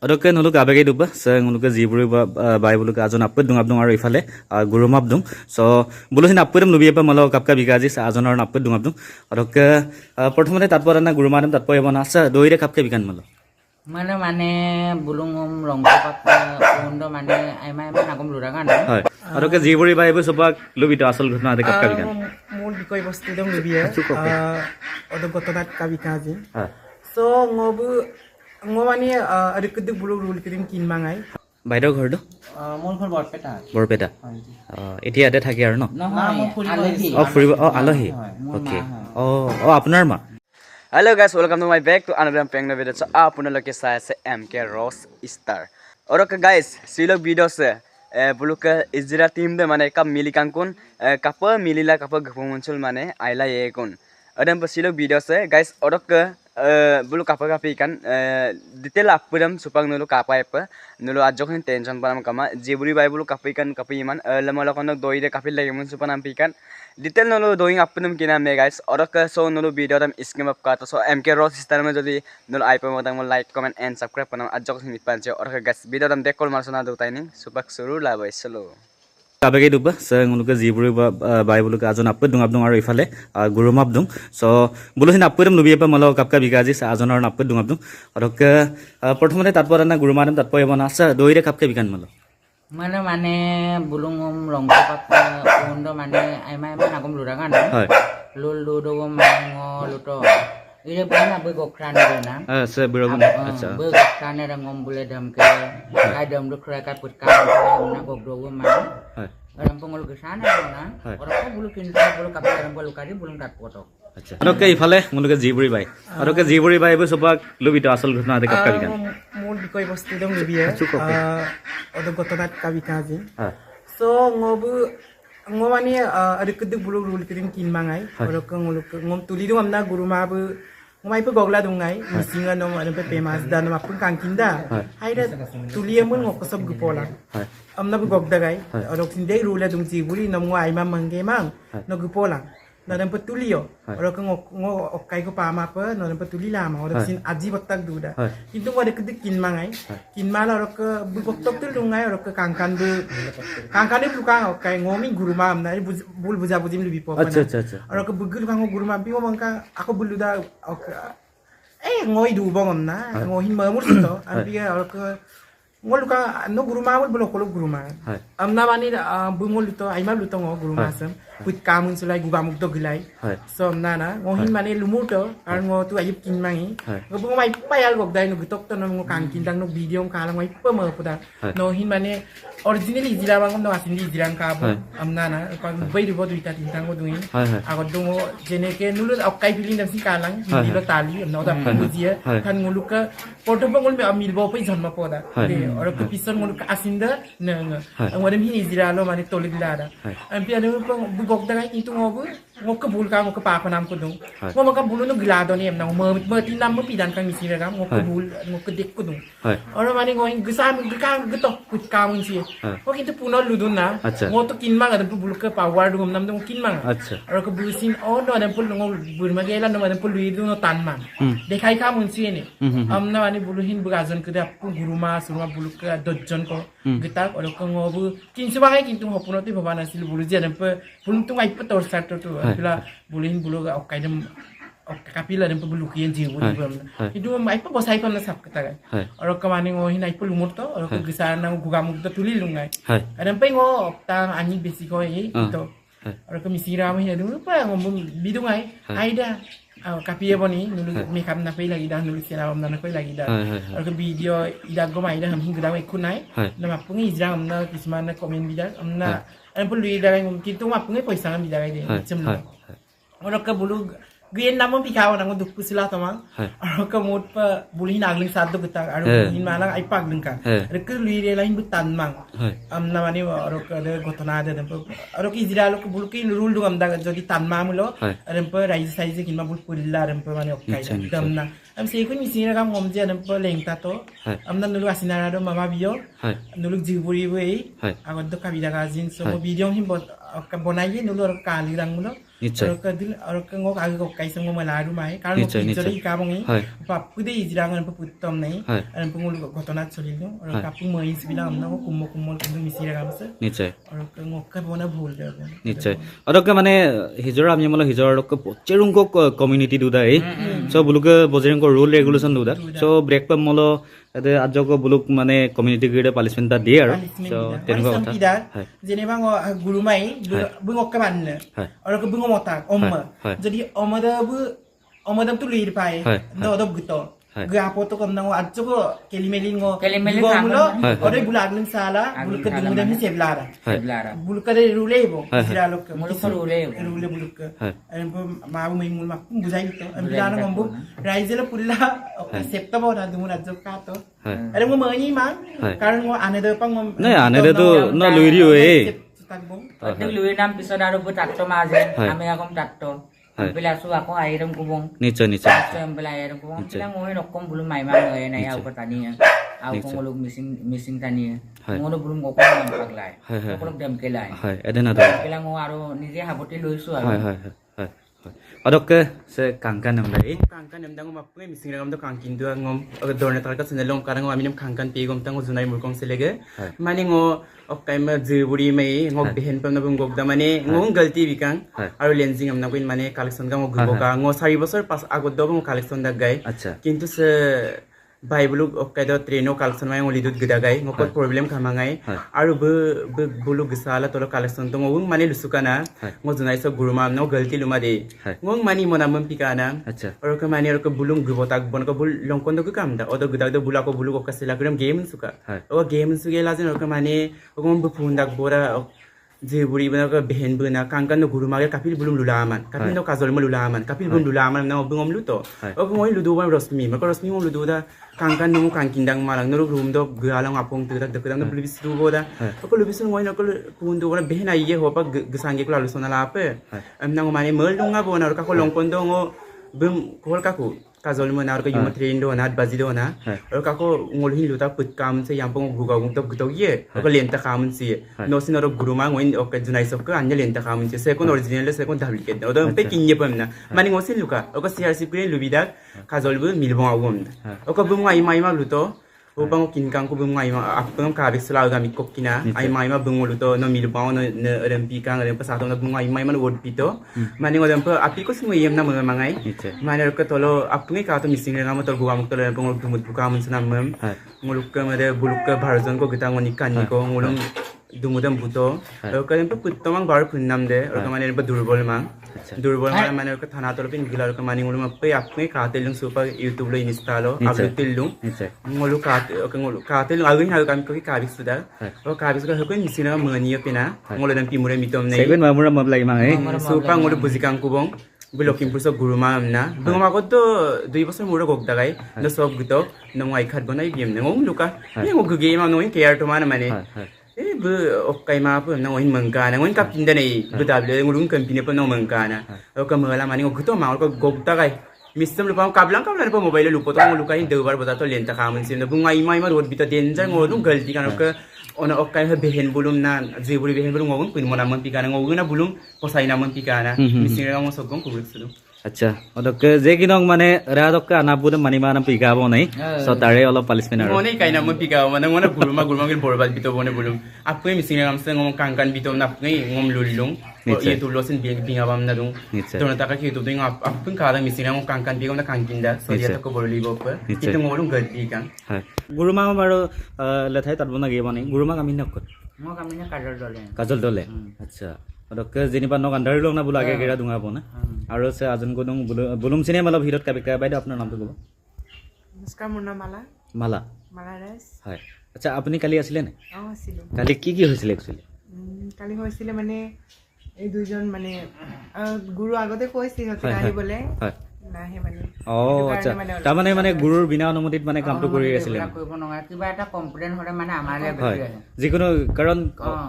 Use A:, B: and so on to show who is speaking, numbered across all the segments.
A: Oke nuluk abagi dupa, saya nuluk ziburi bai bulu ajon apet dung abdung aru ifale guru mabdung. So bulu sin apet nubi apa malau kapka bikaji sa ajon aru apet dung abdung. Oke pertama tatpor na guru madam tatpor yang mana sa doire kapka bikan malau.
B: Mana mana bulung longkap undo mana emang nagum lurangan.
A: Hai. Oke ziburi bai bu sebab lubi tu asal guna ada kapka bikan.
C: Mul bikoi bostu dong lubi ya. Odo gotonat kabikaji. So ngomani ada keduk bulu rul keding kin mangai.
A: Baidau ঘৰ do?
B: Mul khol borpeta.
A: Borpeta. এতিয়া ada থাকি আৰু ন? ফুৰিব আলহী okay আপোনাৰ মা Hello guys, welcome to my back to another pengna video. So আপোনালোকে চাই আছে MK Ross Star. और guys, सिलोग वीडियो से बुलुक इजरा टीम दे माने कब मिली कांकुन कप मिलीला कप घुमंचुल माने आइला ये कोन अदम सिलोग वीडियो से guys और bulu kapal ikan detail apurem supang nulu kapal apa nulu ajokin tension panam kama jiburi bai bulu kapal ikan iman lama lakonak doi de kapal lagi mun supanam ikan detail nulu doing apurem kina me guys orang ke so nulu video tam iskem up kata so MK Ross Star में jadi nulu iPhone modang mau like comment and subscribe panam ajokin mitpanche orang guys video tam dekol marsona dutai nih supak suruh lah boy slow abagi dupa saya nuluk ziburi bai bulu ajon apet dung abdung aru ifale guru mabdung so bulu sin apet nubi apa malau kapka bikaji sa ajon aru apet dung abdung oke pertama tatpor na guru madam tatpor yang mana sa doire kapka bikan malau
B: Mana mana bulung longkap undo mana emang nagum lurangan. Lulu dogo mango luto. Ini mana begokran dena.
A: Saya berogun.
B: Begokran ada ngombule dam ke. Dam lu kerja putkan nagok dogo mana. Orang pengulu ke sana mana. Orang bulu kinta bulu kapal orang bulu kari bulung tak potong.
A: আচ্ছা okay ইফালে মুলুকে জিবুরি বাই আর okay জিবুরি বাই বু সবাক লুবি তো আসল ঘটনা দে kapka bikan
C: mul bikoi bostu dong lubi ya. Odo gotonat kabikaji. So ngomani ada keduk bulu rul keding kin mangai. Ngom tuli dong amna guru ma bu ngomai pe gogla dong ngai misinga nom ada pe pemas dan ma pun kangkinda. Haida tuli amun ngokosop gupola. Amna bu gogda gai. Odo sindai rula dong jiburi nom ngai ma mangge mang no gupola. Nada petulio, orang okai ko pama apa, nada petuli lama, orang sin aji batak duda. Itu ada kedik kin mangai, kin malah orang ke buktok tu lungai, orang ke kangkan ni bukan okai ngomi guru mam, nari bul buja bujim lebih popan. Orang ke bugur kango guru mam, biwa mangka aku bulu dah, ngoi du bangam na, ngohin mamur sito, ambil orang ke ngol ka no guru ma bolo kolo guru ma amna bani bungol luto ai ma luto ngo guru ma sam put kamun sulai guga muk to gilai so amna na ngohin mane lumuto ar ngo tu ayip kin mangi ngo bung mai payal gok dai no gutok to no ngo kang kin dang no video ka lang mai pa ma puda no hin mane originally jila bang no asin di jilang ka bo amna na pa bai ri bo duita tin tang ngo duin agot dongo jene ke nulu akai pilin dam si kalang di lo tali amna da bujia kan ngulu ka porto bangol me amil bo pai janma poda orang ke pisan ngulu ka asinda nang ngwadam hini jira lo mane tolik lada ampi anu bugok dangai itu ngobu ngok bul ka ngok pa panam ko dong ngok ka bulu no glado ni amna mo tinam mo pidan kang misi ga ngok bul ngok dek ko dong orang mane ngoin gesam gekang getok kut kamun si ngok itu puno ludun na ngok to kinmang ada bulu ka power dong nam dong kinmang orang ke busin oh no ada pul ngok bul magela no ada pul lidu no tanman dekai kamun si ni amna mane buluhin bugajon ke da guru ma surma bulu ka dojjon ko getak orang ke ngobu kin sebagai kintu hopuno ti babana sil bulu je nampe bulu tu ai petor starter tu bila buluhin bulu ga okai dem kapila dem bulu kian jiwu itu mai pa bosai pa na sap kata kan orang ke mane ngohin ai pulu murto orang ke gesana gugamuk to tuli lungai adam pe ngo tang ani besi ko i to orang ke misira ma hina dum pa ngom bidungai aida kapia boni nulu makeup na pay lagi dah nulu siaram na pay lagi dah orang video ida go mai dah ham hingga dah ikut naik nama pungi jam na kisman na komen bidak amna an pun lui dah mungkin tu mah pungi paisa na bidak ini macam orang ke bulu Gien namun pikaw nang duk pusila tamang orang ke mood pa buluhin agling satu getang aru buluhin malang ai pag dengka rek lui re lain butan mang amna mani orang ke de gotona de orang ke jira lo ke bulukin rule dum amda jodi tan mamulo rempa rai size kin ma bul pulilla rempa mani okai damna am sei kun misina kam ngomje rempa lengta to amna nulu asinara do mama bio nulu jiburi wei agot do kabida gazin so video him bot বনাইয়ে নলো আৰু কালি ৰাং মুলো
A: নিশ্চয়
C: আৰু দিল আৰু ngok agi kok kai song mo laru mai কাৰণ
A: নিশ্চয়, নিশ্চয়।
C: জৰি কা বঙি
A: হয়।
C: পাপুদে ইজৰাং আৰু পুত্তম নাই
A: হয়।
C: আৰু পঙুল ঘটনাত চলিলো আৰু কাপু মহিস বিলা আমনা কুম্ম কুম্মল কিন্তু মিছি ৰাখা আছে
A: নিশ্চয়
C: আৰু ngok ka বনা ভুল যাব
A: নিশ্চয় অদকে মানে হিজৰ আমি মল হিজৰ লক চেৰুংক কমিউনিটি দুদা এই সো বুলুক বজেংক রুল রেগুলেশন দুদা সো ব্রেক পাম মল এতে আজক বুলুক মানে কমিউনিটি গ্রেড পালিশমেন্ট টা দিয়ে আৰু সো তেনেকুৱা কথা হয়
C: যেনেবা গুৰুমাই বুঙক ka manne
A: হয়
C: আৰু ko bungo motak omma
A: হয়।
C: jadi omadam tu lir pai
A: হয়,
C: no odop gito
A: হয়।
C: gapo to kom nango atjo ko kelimeling ngo
B: Kelimeli
C: go
B: kamu.
C: mulo
A: হয়,
C: ore bulag ning sala buluk ka dumudan ni seblara
A: হয়
B: Belara.
C: buluk ka rule bo
A: হয়,
C: sira lok
B: Muluk ka rule bo.
C: rule buluk ka
A: হয়
C: ayun po mau may mul mak bujay to ang bilana ngombo raizela pulla septa bo na dumun atjo ka to
A: হয়
C: ayun mo mani man
A: হয়।
C: karon ngo another pang
A: নাই আনেতো ন লইৰি এ
B: Pati luwi nam pisod aro bu takto maje.
A: Hai.
B: Ami akom takto.
A: Hai.
B: Bila su ako airam kubong.
A: নিশ্চয় নিশ্চয়
B: So yang bila airam kubong.
A: Niche.
B: Bila ngoi nokom bulum mai ma ngoi na yaw ko tani. Ako
A: Niche.
B: ngolog missing tani.
A: Hai.
B: Ngono bulum ko ko nam paglai.
A: Hai, hai,
B: Ko dem kelai.
A: হয় এদিন আদা
B: Bila ngo aro nije haboti loisu aro.
A: হয় হয় হয় হয় হয় অদকে সে Kangkan নামলাই
C: kangkan nem dango mapungi mising ragam do kangkin do ngom dorne tarka senelong karang aminam kangkan pegom tango junai mulkong selege
A: Hai.
C: mani ngo okai ma jiburi mai ngok
A: Hai.
C: behen pam na bung gokda mane ngong galti bikang
A: Hai.
C: aru lensing amna kuin mane collection ga ngo
A: Hai,
C: gubo ka ngo 4 bosor pas agod do ngo collection da gai
A: আচ্ছা
C: কিন্তু se Bible okai do treno collection mai ngoli dut gida gai ngokot problem khamangai
A: Hai.
C: aru bu bulu gisala tolo collection to ngong mane lusukana
A: Hai.
C: ngo junai so guruma no galti luma de
A: Hai.
C: ngong mani monamam pikana
A: আচ্ছা
C: और का माने और का बुलुंग गुबोताक बन का bull लंकोन दो का काम दा ओदो गुदा दो बुला को बुलु को कसिला करम गेम सुका
A: Hai.
C: ओ गेम सुगे लाजन और का माने ओगम बुफुन दाक बोरा जे बुरी बना का बहन बना कांकन नो गुरु मागे कापिल बुलुम लुलामान कापिल
A: Hai.
C: नो काजल म लुलामान कापिल बुम लुलामान ना बुंगम लुतो
A: Hai.
C: ओ मोय लुदो वन रश्मि म को रश्मि म लुदो दा कांकन नो कांकिंदांग मालांग नो रूम दो गालांग आपंग तक दकदम नो लुबिस दु बोदा
A: Hai.
C: ओ को लुबिस मोय नो को पुन दो वन बहन आइए हो पा गसांगे को लालु सोना लापे
A: Hai.
C: am nang माने मल दोंगा बोना और का को लंकोन दो ngो bum kol kaku kazol mo na ko yum train do na bazi do na
A: Hai.
C: or kako ngol hin luta put kam se yam pong guga gung tok gutok ye ko lenta kam si
A: Hai.
C: no sin ro guruma ngoin ok junai sok ka anya lenta kam si second original second duplicate do do pe kinye pam na mani ngosin luka ok crc green lubidak kazol bu milbong agum
A: Hai.
C: ok bum ngai mai ma luto upang kinkang ko bum ngai ma apang ka bik sala ga mikok kina ai mai ma bung luto no milbong no rempi kang rem pasato na bum ngai mai ma word pito mani ngodam pa api ko simo yem na mga mangai
A: নিশ্চয়
C: mana ka tolo apngi ka to missing na mo tol guwa mo tolo pong dumut buka mun sana mem
A: হয়
C: nguluk ka made buluk ka bharjon ko gita ngoni kan ko ngulung dumudam buto
A: Hai.
C: ka dem puttomang bar punnam de or ka mane ba durbol mang
A: আচ্ছা
C: durbol mang mane ka thana tolo pin gilar ka mani ngulum pe apngi ka telung supa youtube lo instalo
A: নিশ্চয়
C: upload telung
A: নিশ্চয়
C: ngulu ka telung agin ha kam ko ka bis suda
A: Hai.
C: o ka bis ko ko missing na mani pina
A: Hai.
C: ngulu dam pimure mitom nei
A: সেগুন মামুরা মামলাই মাঙে
C: supa ngulu buzikang kubong Bilokim purso guru mam na. Bunga ko to 2 bosor mura gok dagay. No sob gito no ngai khat gonai biem ne ngong luka. Ni ngok ge ma no care to mana mane.
A: হয় হয়
C: Bu okai ma pu no in mangka na ngon kap tinda nei. Bu dable ngulung company pa no mangka na. O ka mala mani ngok gito ma ko gok dagay. Mistem lupa kablang pa mobile lupo to ngulu ka in debar bota to lenta kamun sim na bunga imai ma road bita danger ngolung galti kan ka ona okai ha behen bulum na jiburi behen bulum ngogun pin mona man pikana ngogun na bulum posai na man pikana mising ra mo sogong kubrik sudu
A: আচ্ছা অদকে যে কিনক মানে রাদকে আনাবুদে মানিমানা পিগাব নাই so তাৰে অলপ পালিশমেন্ট আৰু
C: ngone kai na mo pikaw mana ngona guruma gil borbal bito bone bulum apwe mising ra amse ngom kangkan bito na apwe ngom lulung
A: Niche.
C: ye tulo sin binga bam na dung
A: Niche.
C: to na taka ki to ding apwe ka da mising ra ngom kangkan bigam na kangkinda so
A: Niche.
C: ya to ko borli bop
A: Niche.
C: kitu ngolung galti kan
A: হয় গুৰুমা বাৰু লেথাই তাত বনা গিয়ে মানে গুৰুমা আমি নকত
B: Mo kami na kadal dole.
A: কাজল দলে আচ্ছা অদকে যেনিবা নক আন্ডাৰ লং না বুলা আগে গেৰা দুঙা বনা আৰু সে আজন গদং বুলুম চিনে মালা ভিৰত কাবিকা বাইদে আপোনাৰ নামটো ক'ব
C: নমস্কাৰ মোৰ নাম মালা
A: মালা
C: মালা ৰাজ
A: হয় আচ্ছা আপুনি কালি আছিলে নে
C: আছিলো
A: কালি কি হৈছিল একচুয়ালি
C: কালি হৈছিলে মানে এই দুইজন মানে গুৰু আগতে কৈছিল হতে
A: হয়, হয়।
C: আহিবলে
A: হয়
C: নাহে মানে
A: অ আচ্ছা তাৰমানে মানে গুৰুৰ বিনা অনুমতিত মানে কামটো কৰি আছিলে
B: কৰিব নহয় কিবা এটা কমপ্লেইন হলে মানে আমালে
A: হয়
B: বেছি আহে
A: যিকোনো কাৰণ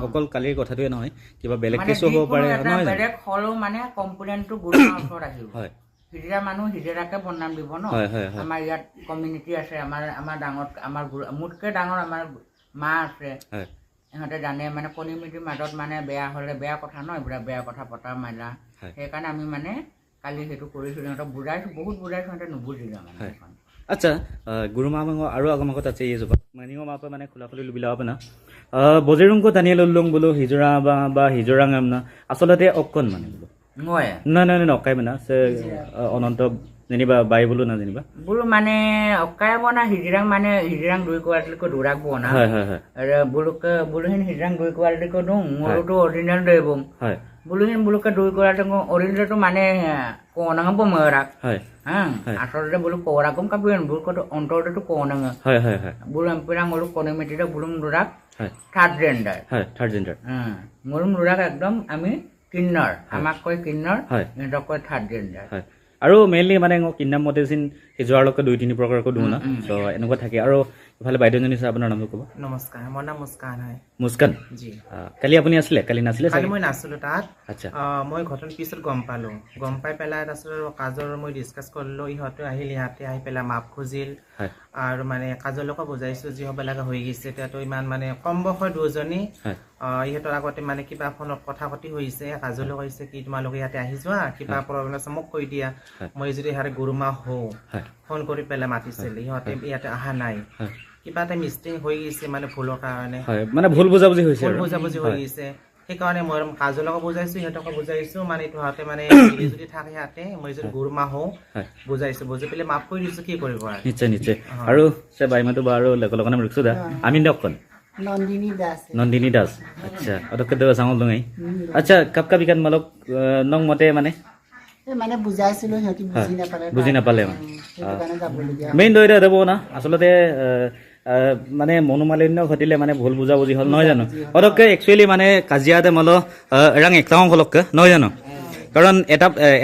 A: অকল কালিৰ কথাটোৱে নহয় কিবা বেলেগ
B: মানে
A: কেছো হ'ব পাৰে
B: যিকোনো এটা
A: নহয় জানো?
B: বেলেগ হলেও মানে কমপ্লেইনটো গুৰুৰ ওচৰত আহিব
A: হয়
B: হিজৰা মানুহ হিজৰাকে বদনাম দিব ন
A: হয় হয় হয়
B: আমাৰ ইয়াত কমিউনিটি আছে আমাৰ ডাঙৰ আমাৰ মোতকে ডাঙৰ আমাৰ মা আছে
A: হয়
B: ইহঁতে জানে মানে কণিমিতিৰ মাজত মানে বেয়া হ'লে বেয়া কথা ন এইবিলাক বেয়া কথা পতা মেলা সেইকাৰণে আমি মানে কালি সেইটো কৰিছোঁ সিহঁতক বুজাইছোঁ বহুত বুজাইছোঁ সিহঁতে নুবুজিলে মানে সেইখন
A: আচ্ছা guru mama ngo aru agama kota chei jo mani ngo mapa mane khula khuli lubila apana bojirung ko daniel ullung bolo hijra ba hijrang amna asolate okkon mane bolo
B: ngoy
A: na okai mana se ononto jeniba bai bolo na jeniba
B: bolo mane okai bona hijrang dui kuartli ko durak bona are bolo hin hijrang dui kuartli ko dong ngolo to original debong buluhin buluka dui kuartli ko original to mane ko nang bomerak আসলে বলো কোরাকম কাবিন বল কত অন্তরটা কোনা বল এমপিরা মল কোনমিটিটা বলুম দুরাক third gender মলুম দুরাক একদম আমি কিন্নার আমাক কয় কিন্নার এটা কয় থার্ড জেন্ডার
A: আৰু মেইনলি মানে কিন্নাম মতে সিন হিজোৱাৰ লকে দুই তিনি প্ৰকাৰ কো দুনা সো এনেকুৱা থাকে আৰু ইফালে বাইদেউজনী আছে আপোনাৰ নামটো ক'ব
C: নমস্কাৰ মোৰ নাম মুস্কান হয়
A: মুস্কান জি কালি আপুনি আছিলে কালি নাছিলে
C: কালি মই নাছিলো তাত
A: আচ্ছা
C: মই ঘটন পিছত গম পাই পেলাই তাৰপিছত কাজৰ মই ডিসকাস কৰিলো ইহঁতে আহিল ইয়াতে আহি পেলাই মাপ খুজিল আৰু মানে কাজলক বুজাইছো যি হ'ব লাগা হৈ গৈছে তেতো ইমান মানে কম বয়সৰ দুজনী ইহঁতৰ আগতে মানে কিবা ফোনত কথা কতি হৈছে কাজলক কৈছে কি তোমালোকে ইয়াতে আহি যোৱা কিবা প্ৰব্লেম আছে মোক কৈ দিয়া মই যদি হাৰে গুৰুমা হওঁ ফোন কৰি পেলাই মাতিছিল ইহঁতে ইয়াতে অহা নাই কিবা এটা মিষ্টিং হৈ গৈছে মানে ভুলৰ কাৰণে
A: মানে ভুল বুজাবুজি হৈছে
C: হৈ গৈছে সেইকাৰণে মই কাজলক বুজাইছো সিহঁতক বুজাইছো মানে ইহঁতে মানে যদি থাকে ইয়াতে মই যদি গুৰুমা হওঁ বুজাইছো বুজি পেলাই মাফ কৰি দিছো কি কৰিব
A: নিশ্চয় আৰু সে বাইমাটো বাৰু লগৰ নাম ৰখছো দা আমি দকন নন্দিনী দাস আচ্ছা অতকে দেৱা চাঙল দঙাই আচ্ছা কাপকা বিকান মালক নং মতে মানে
D: বুজাইছিলো সিহঁতি
A: বুজি নাপালে মেইন দৈৰে দেব না আচলতে মানে মনোমালিন্য ঘটিলে মানে ভুল বুজাবুজি হল নহয় জানো অতকে একচুৱেলি মানে কাজিয়াতে মল এৰাং একটাও হলকে নহয় জানো কাৰণ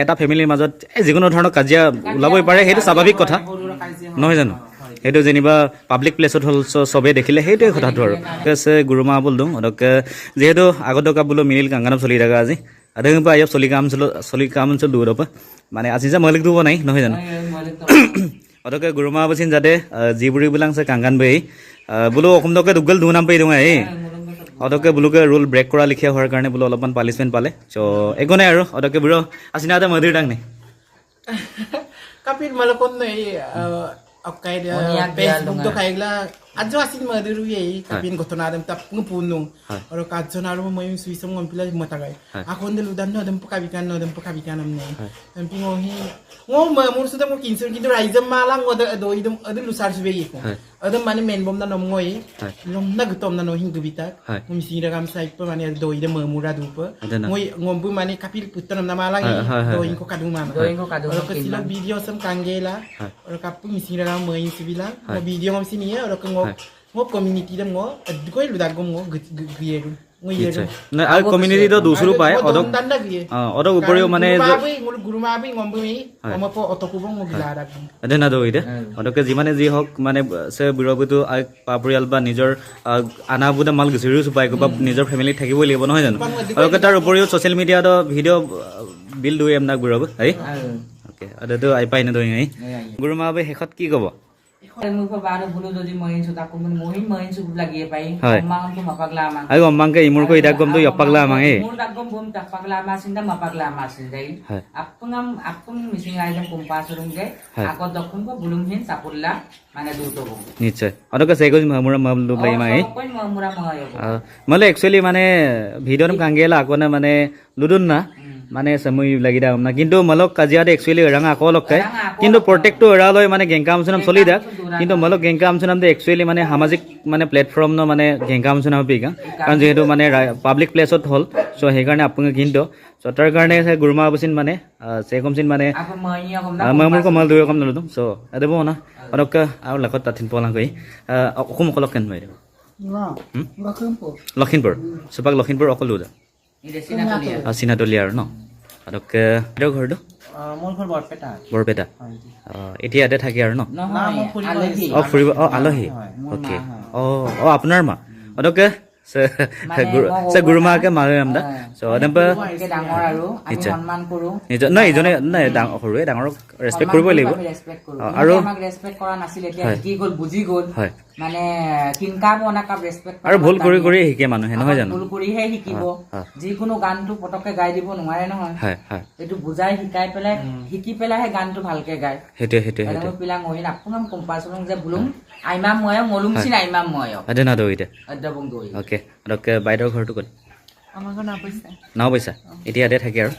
A: এটা ফেমিলিৰ মাজত যিকোনো ধৰণৰ কাজিয়া ওলাবই পাৰে সেইটো স্বাভাৱিক কথা নহয় জানো সেইটো যেনিবা পাব্লিক প্লেছত হল সবে দেখিলে সেইটোৱে কথাটো আৰু আছে গুৰুমা বলদুং অতকে যেহেতু আগতকা বোলো মিনিল কাংগানাম চলি থাকা আজি adang pa ayap soli kam chul dur apa mane asin sa malik du bonai নহয় জানো অতকে গুৰুমা বসিন যাতে জিবুৰি বিলাং সে কাংগান বেই বুলো অকম দকে দুগল দুনাম পে দঙা এই অতকে বুলুকে রুল ব্রেক কৰা লিখিয়া হোৱাৰ কাৰণে বুলো অলপমান পানিশমেন্ট পালে সো একনে আৰু অতকে বুৰো আছিনাতে মদিৰ ডাং নে
C: kapit malakon na okay Facebook to kaigla adjo asin madiru ye kapin gotonadam tap ngupunong oro kadjonaro mo yung suisong ngompila matagay ako ndaludan no dem pakabikan amne ampingo hi ngo mamur sudah mo kinser kido raizam malang do idum adu lusar sube ko adam mane menbom na nom ngoi long nagtom na no hingubita mumsira kam sai pa mane do idum mamura dupa ngoi ngombu mane kapil putanam na malang do inko kaduma oro kasila video sam kangela oro kapu misira kam mo yung sibila video ngom sini ya oro ngo community dam ngo adkoy ludagom ngo giye
A: না আর community তো দুসরো পায় অদক অদক উপরেও মানে
C: গুরুমা B ngombi আমপ অতকুবং গিলারা
A: আদে না দইতে অদকে জিমানে G হক মানে সে বিৰবটো পাপৰিয়াল বা নিজৰ আনা বুদা মাল গিৰিও সুপাই বা নিজৰ ফ্যামিলি থাকিবই লাগিব নহয় জানো অদকে তাৰ উপৰেও সোশ্যাল মিডিয়াত ভিডিও বিল দুই এমনা বিৰব হেই ওকে আদে আই পাই না দই গুৰুমা বে হেখত কি কব
B: Mo pa baro bulo dodi mohin so tako mohin so lagi pai mang ko mapaglama
A: ay mang kay imur ko idagom do yapaglama
B: mur dagom bum tapaglama sinda mapaglama sindai apung missing item kumpasurung ge ako dokun ko bulumhin sapulla mane duto bo
A: নিশ্চয় অদকে সেগো মমুরা মামলু লাই মাই
B: কোন মমুরা মায়
A: মানে actually মানে ভিডিওম কাঙ্গেলা আকনে মানে লুদুন না মানে সময় লাগি দাম না কিন্তু মলক কাজিয়াতে একচুয়ালি রাঙা আকলক কিন্তু প্ৰত্যেকটো এৰালৈ মানে গেংকা আমছনাম চলি দাক কিন্তু মলক গেংকা আমছনাম দে একচুয়ালি মানে সামাজিক মানে প্ল্যাটফর্ম ন মানে গেংকা আমছনাম পিকা কাৰণ যেহেতু মানে পাব্লিক প্লেসত হল সো সেই কাৰণে আপুনি কিন্তু সো তাৰ কাৰণে গুৰুমা বসিন মানে সেকমসিন মানে মামুৰ কমাল দুই কম নলদম সো আদেব না অৰক আৰু লাখত তাথিন পলাং গই অকম কলক কেন মাইৰে লখিমপুৰ সুপাক লখিমপুৰ অকল দা চিনাতলিয়াৰ ন অৰক ঘৰটো
C: মোৰ ঘৰ
A: বৰপেটা এতিয়া ইয়াতে থাকে আৰু ন ফুৰিব আলহী অকে আপোনাৰ মা অতকে so guruma ke mare amda so adampa
B: ডাঙৰ আৰু আমি সন্মান কৰো
A: নাই ইজনে নাই হৰুৱে ডাঙৰ ৰেসপেক্ট কৰিব লাগিব
B: আৰু আমাক ৰেসপেক্ট কৰা নাছিল এতিয়া কি গল বুজি গল মানে কিনকা বনা কাপ ৰেসপেক্ট
A: আৰু ভুল কৰি কৰি শিকে মানুহে নহয় জানো
B: ভুল কৰিহে শিকিব যিকোনো গানটো পটকে গাই দিব নোৱাৰে নহয় এইটো বুজাই শিকাই পেলাই শিকি পেলাইহে গানটো ভালকে গায়
A: হেতে
B: আৰু পিলা মহিন আপোনাম কম্পাছলং যে বুলুম আইমাম ময় মলুম চিন আইমাম ময়
A: আদনা দইতে
B: আদবং দই
A: ওকে আৰু বাইদেউৰ ঘৰটো ক'ত
B: আমাৰ ঘৰ নাও পইচা
A: এতিয়া ইয়াতে থাকে আৰু